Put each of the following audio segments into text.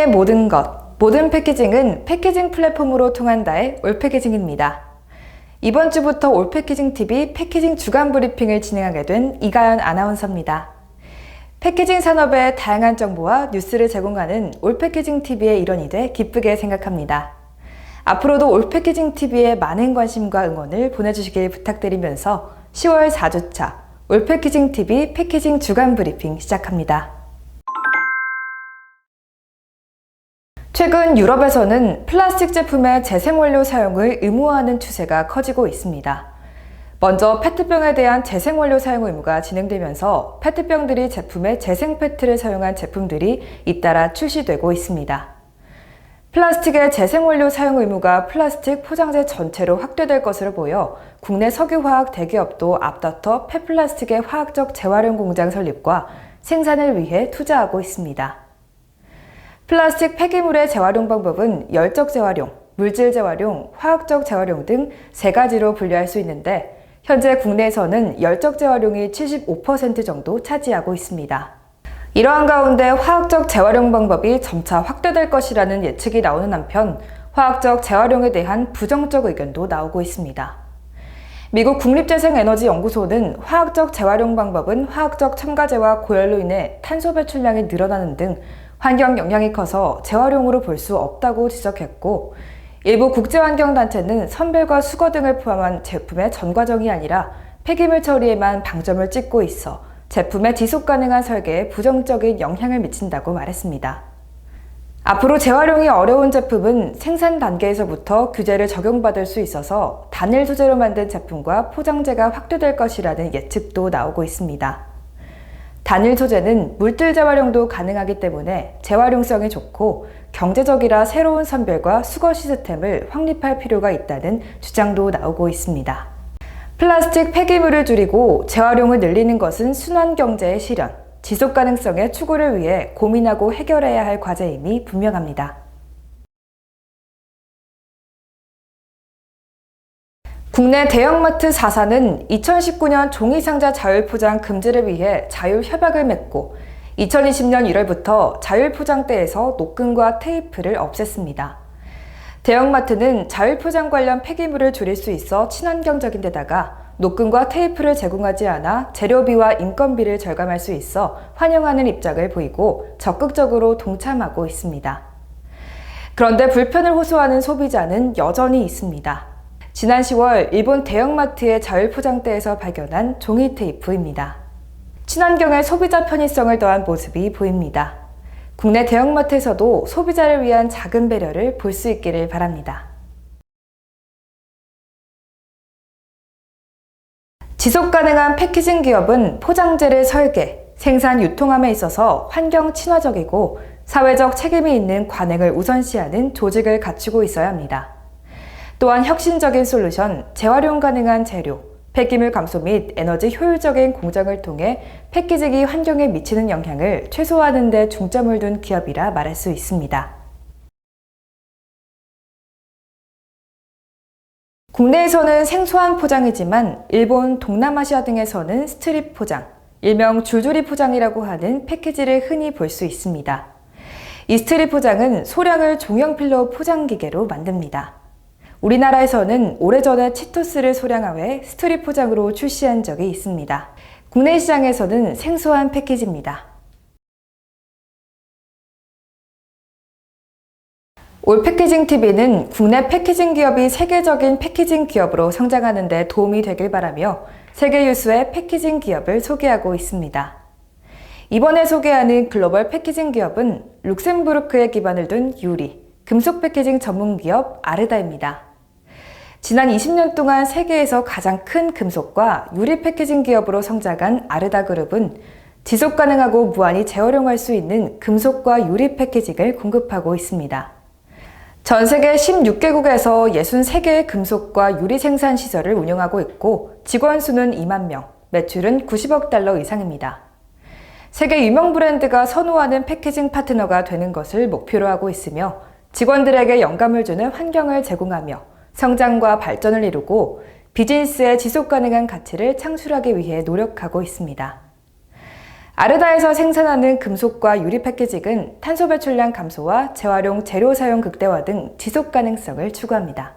패키징의 모든 것, 모든 패키징은 패키징 플랫폼으로 통한다의 올패키징입니다. 이번 주부터 올패키징 TV 패키징 주간 브리핑을 진행하게 된 이가연 아나운서입니다. 패키징 산업의 다양한 정보와 뉴스를 제공하는 올패키징 TV의 일원이 돼 기쁘게 생각합니다. 앞으로도 올패키징 TV에 많은 관심과 응원을 보내주시길 부탁드리면서 10월 4주차 올패키징 TV 패키징 주간 브리핑 시작합니다. 최근 유럽에서는 플라스틱 제품의 재생원료 사용을 의무화하는 추세가 커지고 있습니다. 먼저 페트병에 대한 재생원료 사용 의무가 진행되면서 페트병들이 제품에 재생 페트를 사용한 제품들이 잇따라 출시되고 있습니다. 플라스틱의 재생원료 사용 의무가 플라스틱 포장재 전체로 확대될 것으로 보여 국내 석유화학 대기업도 앞다퉈 폐플라스틱의 화학적 재활용 공장 설립과 생산을 위해 투자하고 있습니다. 플라스틱 폐기물의 재활용 방법은 열적 재활용, 물질 재활용, 화학적 재활용 등 세 가지로 분류할 수 있는데 현재 국내에서는 열적 재활용이 75% 정도 차지하고 있습니다. 이러한 가운데 화학적 재활용 방법이 점차 확대될 것이라는 예측이 나오는 한편 화학적 재활용에 대한 부정적 의견도 나오고 있습니다. 미국 국립재생에너지연구소는 화학적 재활용 방법은 화학적 첨가제와 고열로 인해 탄소 배출량이 늘어나는 등 환경 영향이 커서 재활용으로 볼 수 없다고 지적했고 일부 국제환경단체는 선별과 수거 등을 포함한 제품의 전 과정이 아니라 폐기물 처리에만 방점을 찍고 있어 제품의 지속 가능한 설계에 부정적인 영향을 미친다고 말했습니다. 앞으로 재활용이 어려운 제품은 생산 단계에서부터 규제를 적용받을 수 있어서 단일 소재로 만든 제품과 포장재가 확대될 것이라는 예측도 나오고 있습니다. 단일 소재는 물질 재활용도 가능하기 때문에 재활용성이 좋고 경제적이라 새로운 선별과 수거 시스템을 확립할 필요가 있다는 주장도 나오고 있습니다. 플라스틱 폐기물을 줄이고 재활용을 늘리는 것은 순환경제의 실현, 지속 가능성의 추구를 위해 고민하고 해결해야 할 과제임이 분명합니다. 국내 대형마트 4사는 2019년 종이상자 자율포장 금지를 위해 자율협약을 맺고 2020년 1월부터 자율포장대에서 노끈과 테이프를 없앴습니다. 대형마트는 자율포장 관련 폐기물을 줄일 수 있어 친환경적인 데다가 노끈과 테이프를 제공하지 않아 재료비와 인건비를 절감할 수 있어 환영하는 입장을 보이고 적극적으로 동참하고 있습니다. 그런데 불편을 호소하는 소비자는 여전히 있습니다. 지난 10월 일본 대형마트의 자율포장대에서 발견한 종이 테이프입니다. 친환경에 소비자 편의성을 더한 모습이 보입니다. 국내 대형마트에서도 소비자를 위한 작은 배려를 볼 수 있기를 바랍니다. 지속가능한 패키징 기업은 포장재를 설계, 생산, 유통함에 있어서 환경 친화적이고 사회적 책임이 있는 관행을 우선시하는 조직을 갖추고 있어야 합니다. 또한 혁신적인 솔루션, 재활용 가능한 재료, 폐기물 감소 및 에너지 효율적인 공정을 통해 패키징이 환경에 미치는 영향을 최소화하는 데 중점을 둔 기업이라 말할 수 있습니다. 국내에서는 생소한 포장이지만 일본, 동남아시아 등에서는 스트립 포장, 일명 줄줄이 포장이라고 하는 패키지를 흔히 볼 수 있습니다. 이 스트립 포장은 소량을 종형필로 포장기계로 만듭니다. 우리나라에서는 오래전에 치토스를 소량화해 스트립 포장으로 출시한 적이 있습니다. 국내 시장에서는 생소한 패키지입니다. 올패키징 TV는 국내 패키징 기업이 세계적인 패키징 기업으로 성장하는 데 도움이 되길 바라며 세계 유수의 패키징 기업을 소개하고 있습니다. 이번에 소개하는 글로벌 패키징 기업은 룩셈부르크에 기반을 둔 유리, 금속 패키징 전문 기업 아르다입니다. 지난 20년 동안 세계에서 가장 큰 금속과 유리 패키징 기업으로 성장한 아르다 그룹은 지속 가능하고 무한히 재활용할 수 있는 금속과 유리 패키징을 공급하고 있습니다. 전 세계 16개국에서 63개의 금속과 유리 생산 시설을 운영하고 있고 직원 수는 2만 명, 매출은 90억 달러 이상입니다. 세계 유명 브랜드가 선호하는 패키징 파트너가 되는 것을 목표로 하고 있으며 직원들에게 영감을 주는 환경을 제공하며 성장과 발전을 이루고 비즈니스의 지속 가능한 가치를 창출하기 위해 노력하고 있습니다. 아르다에서 생산하는 금속과 유리 패키징은 탄소 배출량 감소와 재활용 재료 사용 극대화 등 지속 가능성을 추구합니다.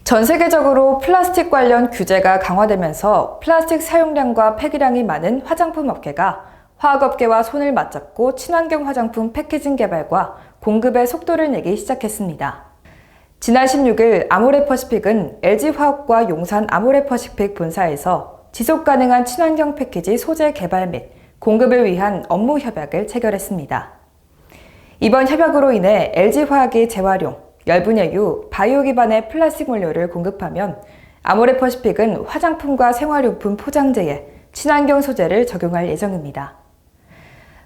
전 세계적으로 플라스틱 관련 규제가 강화되면서 플라스틱 사용량과 폐기량이 많은 화장품 업계가 화학업계와 손을 맞잡고 친환경 화장품 패키징 개발과 공급의 속도를 내기 시작했습니다. 지난 16일 아모레퍼시픽은 LG화학과 용산 아모레퍼시픽 본사에서 지속가능한 친환경 패키지 소재 개발 및 공급을 위한 업무 협약을 체결했습니다. 이번 협약으로 인해 LG화학이 재활용, 열분해유, 바이오 기반의 플라스틱 원료를 공급하면 아모레퍼시픽은 화장품과 생활용품 포장재에 친환경 소재를 적용할 예정입니다.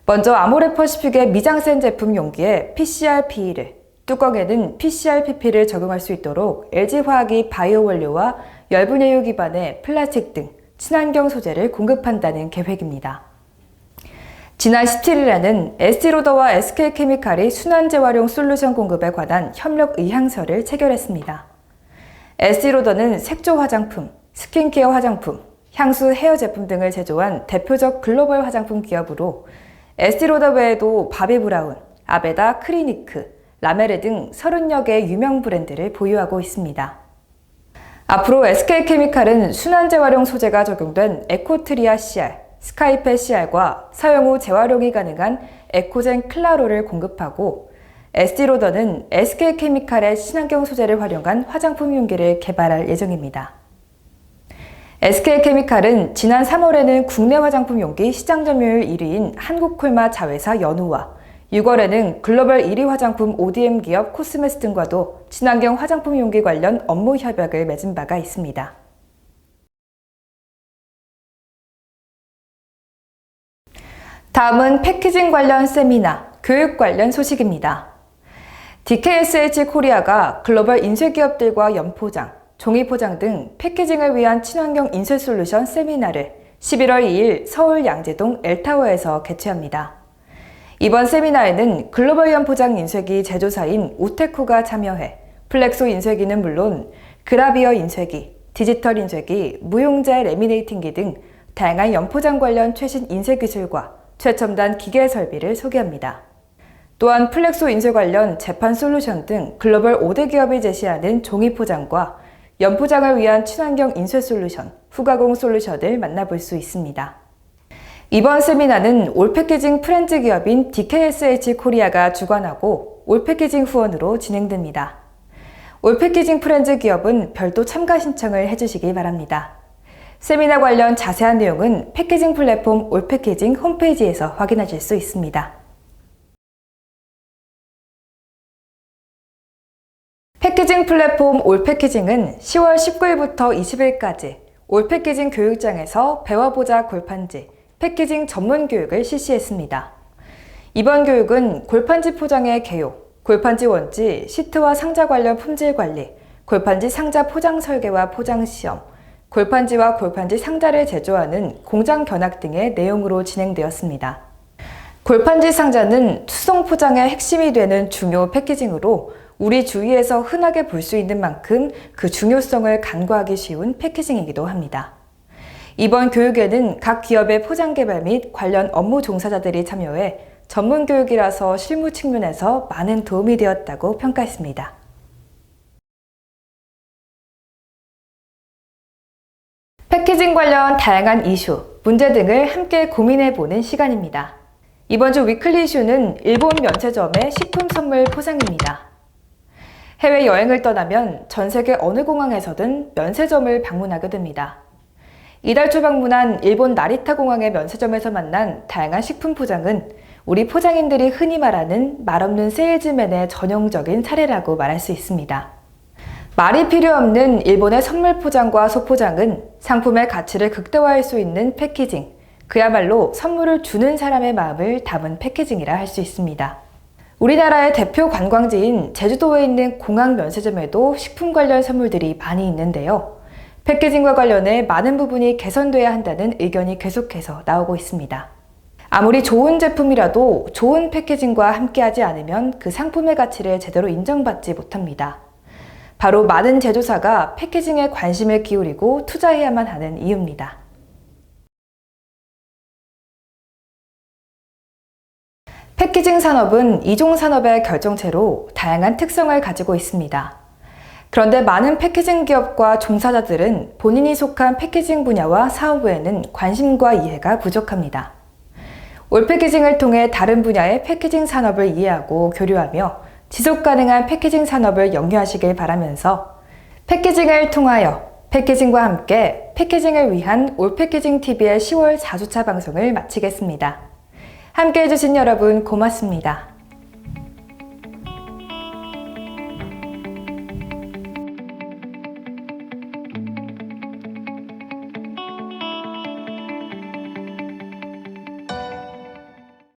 먼저 아모레퍼시픽의 미장센 제품 용기에 PCR-PE를, 뚜껑에는 PCR-PP를 적용할 수 있도록 LG화학이 바이오 원료와 열분해유 기반의 플라스틱 등 친환경 소재를 공급한다는 계획입니다. 지난 17일에는 에스티로더와 SK케미칼이 순환 재활용 솔루션 공급에 관한 협력 의향서를 체결했습니다. 에스티로더는 색조 화장품, 스킨케어 화장품, 향수, 헤어 제품 등을 제조한 대표적 글로벌 화장품 기업으로 에스티로더 외에도 바비브라운, 아베다, 크리니크, 라메르 등 30여 개의 유명 브랜드를 보유하고 있습니다. 앞으로 SK케미칼은 순환 재활용 소재가 적용된 에코트리아 CR, 스카이페 CR과 사용 후 재활용이 가능한 에코젠 클라로를 공급하고 에스티로더는 SK케미칼의 친환경 소재를 활용한 화장품 용기를 개발할 예정입니다. SK케미칼은 지난 3월에는 국내 화장품 용기 시장 점유율 1위인 한국콜마 자회사 연우와 6월에는 글로벌 1위 화장품 ODM 기업 코스메스 등과도 친환경 화장품 용기 관련 업무 협약을 맺은 바가 있습니다. 다음은 패키징 관련 세미나, 교육 관련 소식입니다. DKSH 코리아가 글로벌 인쇄기업들과 연포장, 종이포장 등 패키징을 위한 친환경 인쇄 솔루션 세미나를 11월 2일 서울 양재동 엘타워에서 개최합니다. 이번 세미나에는 글로벌 연포장 인쇄기 제조사인 우테코가 참여해 플렉소 인쇄기는 물론 그라비어 인쇄기, 디지털 인쇄기, 무용재 레미네이팅기 등 다양한 연포장 관련 최신 인쇄 기술과 최첨단 기계 설비를 소개합니다. 또한 플렉소 인쇄 관련 재판 솔루션 등 글로벌 5대 기업이 제시하는 종이 포장과 연포장을 위한 친환경 인쇄 솔루션, 후가공 솔루션을 만나볼 수 있습니다. 이번 세미나는 올패키징 프렌즈 기업인 DKSH 코리아가 주관하고 올패키징 후원으로 진행됩니다. 올패키징 프렌즈 기업은 별도 참가 신청을 해주시기 바랍니다. 세미나 관련 자세한 내용은 패키징 플랫폼 올패키징 홈페이지에서 확인하실 수 있습니다. 패키징 플랫폼 올패키징은 10월 19일부터 20일까지 올패키징 교육장에서 배워보자 골판지, 패키징 전문 교육을 실시했습니다. 이번 교육은 골판지 포장의 개요, 골판지 원지, 시트와 상자 관련 품질 관리, 골판지 상자 포장 설계와 포장 시험, 골판지와 골판지 상자를 제조하는 공장 견학 등의 내용으로 진행되었습니다. 골판지 상자는 수송 포장의 핵심이 되는 중요 패키징으로 우리 주위에서 흔하게 볼 수 있는 만큼 그 중요성을 간과하기 쉬운 패키징이기도 합니다. 이번 교육에는 각 기업의 포장 개발 및 관련 업무 종사자들이 참여해 전문 교육이라서 실무 측면에서 많은 도움이 되었다고 평가했습니다. 패키징 관련 다양한 이슈, 문제 등을 함께 고민해보는 시간입니다. 이번 주 위클리 이슈는 일본 면세점의 식품 선물 포장입니다. 해외여행을 떠나면 전 세계 어느 공항에서든 면세점을 방문하게 됩니다. 이달 초 방문한 일본 나리타 공항의 면세점에서 만난 다양한 식품 포장은 우리 포장인들이 흔히 말하는 말없는 세일즈맨의 전형적인 사례라고 말할 수 있습니다. 말이 필요 없는 일본의 선물 포장과 소포장은 상품의 가치를 극대화할 수 있는 패키징, 그야말로 선물을 주는 사람의 마음을 담은 패키징이라 할 수 있습니다. 우리나라의 대표 관광지인 제주도에 있는 공항 면세점에도 식품 관련 선물들이 많이 있는데요. 패키징과 관련해 많은 부분이 개선돼야 한다는 의견이 계속해서 나오고 있습니다. 아무리 좋은 제품이라도 좋은 패키징과 함께하지 않으면 그 상품의 가치를 제대로 인정받지 못합니다. 바로 많은 제조사가 패키징에 관심을 기울이고 투자해야만 하는 이유입니다. 패키징 산업은 이종 산업의 결정체로 다양한 특성을 가지고 있습니다. 그런데 많은 패키징 기업과 종사자들은 본인이 속한 패키징 분야와 사업부에는 관심과 이해가 부족합니다. 올 패키징을 통해 다른 분야의 패키징 산업을 이해하고 교류하며 지속 가능한 패키징 산업을 영위하시길 바라면서 패키징을 통하여 패키징과 함께 패키징을 위한 올 패키징 TV의 10월 4주차 방송을 마치겠습니다. 함께 해주신 여러분 고맙습니다.